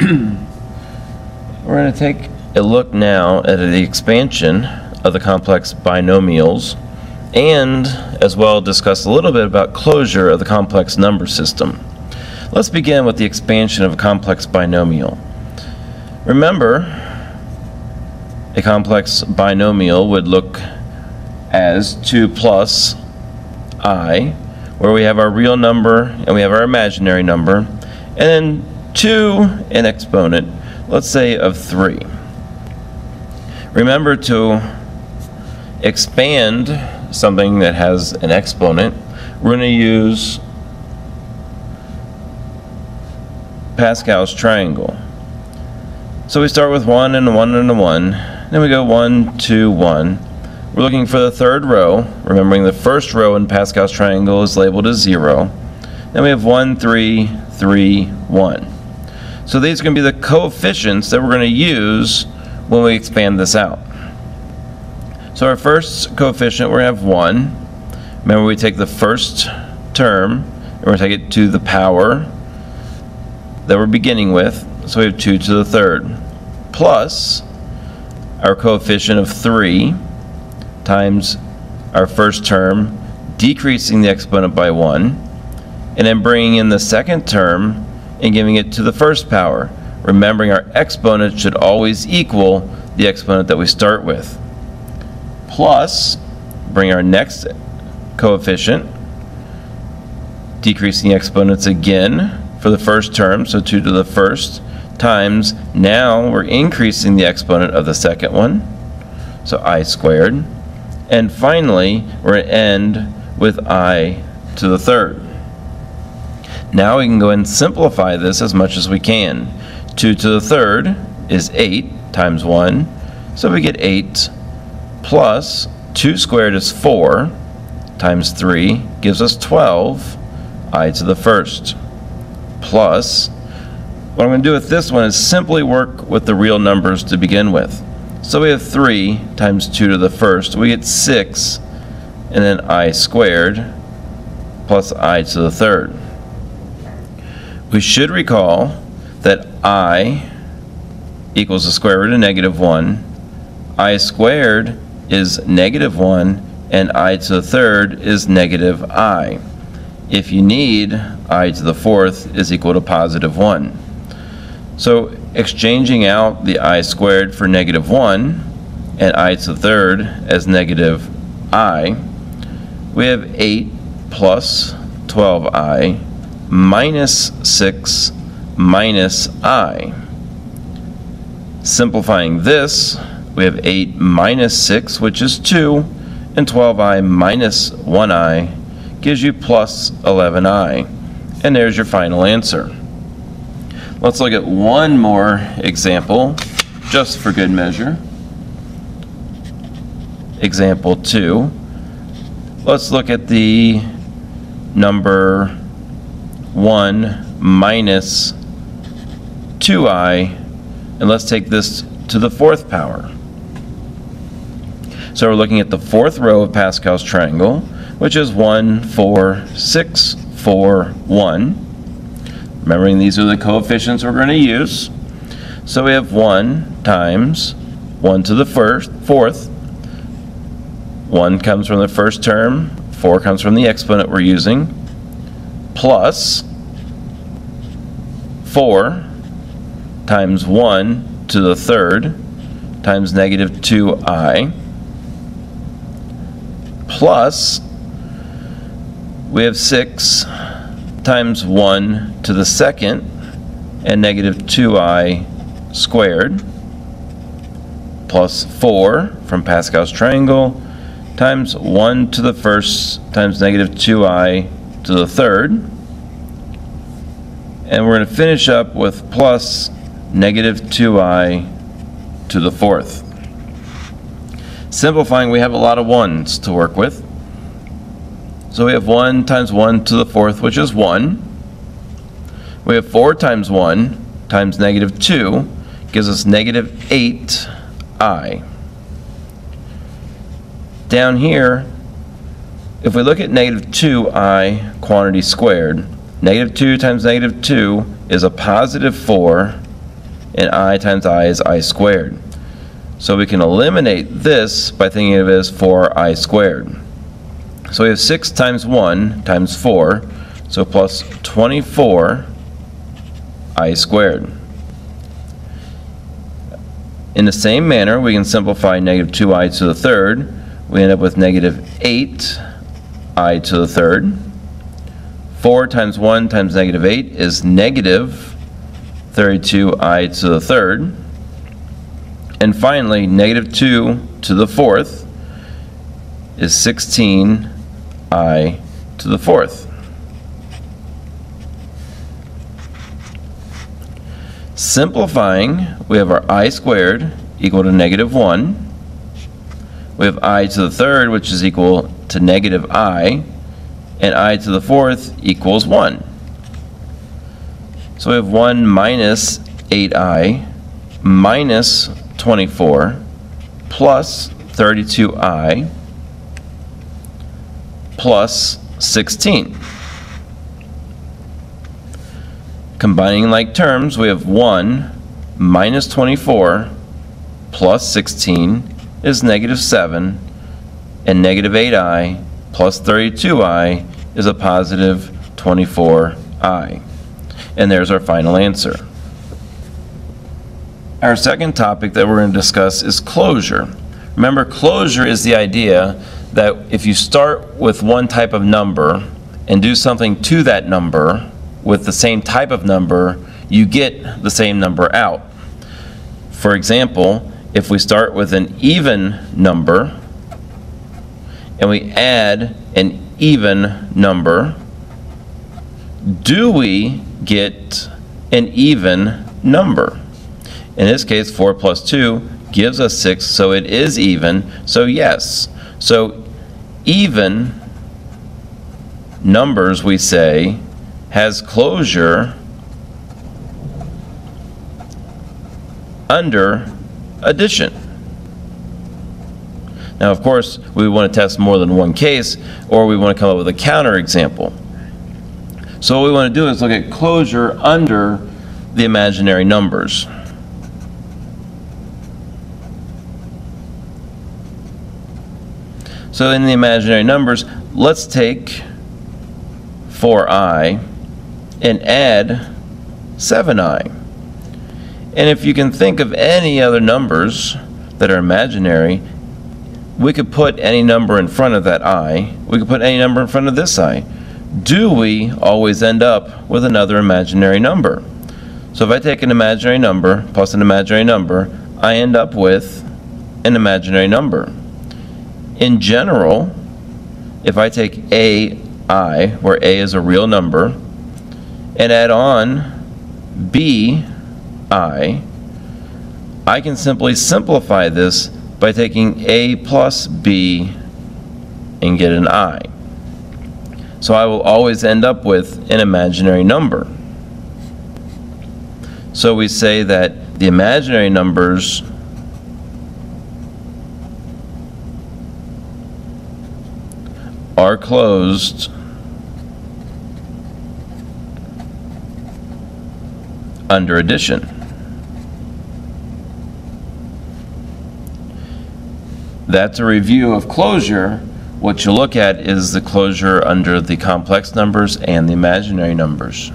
We're going to take a look now at the expansion of the complex binomials and as well discuss a little bit about closure of the complex number system. Let's begin with the expansion of a complex binomial. Remember, a complex binomial would look as 2 plus I, where we have our real number and we have our imaginary number, and then 2 an exponent, let's say of 3. Remember, to expand something that has an exponent, we're going to use Pascal's triangle. So we start with 1 and a 1 and a 1, then we go 1, 2, 1. We're looking for the third row, remembering the first row in Pascal's triangle is labeled as 0. Then we have 1, 3, 3, 1. So these are going to be the coefficients that we're going to use when we expand this out. So our first coefficient, we're going to have 1. Remember, we take the first term and we're going to take it to the power that we're beginning with. So we have 2 to the third, plus our coefficient of 3 times our first term, decreasing the exponent by 1, and then bringing in the second term and giving it to the first power. Remembering our exponent should always equal the exponent that we start with. Plus, bring our next coefficient, decreasing the exponents again for the first term, so 2 to the first, times, now we're increasing the exponent of the second one, so I squared. And finally, we're going to end with I to the third. Now we can go and simplify this as much as we can. 2 to the third is 8 times 1, so we get 8 plus 2 squared is 4 times 3 gives us 12, I to the first, plus what I'm going to do with this one is simply work with the real numbers to begin with. So we have 3 times 2 to the first, we get 6, and then I squared plus I to the third. We should recall that I equals the square root of -1, I squared is -1, and I to the third is -I. If you need, I to the fourth is equal to +1. So exchanging out the I squared for -1 and I to the third as -I, we have 8 plus 12I minus 6 minus I. Simplifying this, we have 8 minus 6, which is 2, and 12I minus 1I gives you plus 11I. And there's your final answer. Let's look at one more example, just for good measure. Example 2. Let's look at the number 1 minus 2I, and let's take this to the fourth power. So we're looking at the fourth row of Pascal's triangle, which is 1, 4, 6, 4, 1. Remembering these are the coefficients we're going to use. So we have 1 times 1 to the fourth. 1 comes from the first term, 4 comes from the exponent we're using, plus 4 times 1 to the third times -2I, plus we have 6 times 1 to the second and -2I squared, plus 4 from Pascal's triangle times 1 to the first times -2I to the third. And we're going to finish up with plus -2I to the fourth. Simplifying, we have a lot of 1's to work with. So we have 1 times 1 to the fourth, which is 1. We have 4 times 1 times -2 gives us -8I. Down here, if we look at -2I quantity squared, -2 times -2 is a +4 and I times I is I squared. So we can eliminate this by thinking of it as 4I squared. So we have 6 times 1 times 4, so plus 24I squared. In the same manner, we can simplify negative 2I to the third. We end up with negative 8I to the third. 4 times 1 times negative 8 is negative 32I to the third. And finally, negative 2 to the fourth is 16I to the fourth. Simplifying, we have our I squared equal to negative 1. We have I to the third, which is equal to negative I, and I to the fourth equals 1. So we have 1 minus 8I minus 24 plus 32I plus 16. Combining like terms, we have 1 minus 24 plus 16 is negative 7, and negative 8I plus 32I is a positive 24I. And there's our final answer. Our second topic that we're going to discuss is closure. Remember, closure is the idea that if you start with one type of number and do something to that number with the same type of number, you get the same number out. For example, if we start with an even number and we add an even number, do we get an even number? In this case, 4 plus 2 gives us 6, so it is even, so yes. So even numbers, we say, has closure under addition. Now, of course, we want to test more than one case, or we want to come up with a counterexample. So what we want to do is look at closure under the imaginary numbers. So in the imaginary numbers, let's take 4I and add 7I. And if you can think of any other numbers that are imaginary, we could put any number in front of that I. We could put any number in front of this I. Do we always end up with another imaginary number? So if I take an imaginary number plus an imaginary number, I end up with an imaginary number. In general, if I take AI, where A is a real number, and add on BI, I can simply simplify this by taking A plus B and get an I. So I will always end up with an imaginary number. So we say that the imaginary numbers are closed under addition. That's a review of closure. What you look at is the closure under the complex numbers and the imaginary numbers.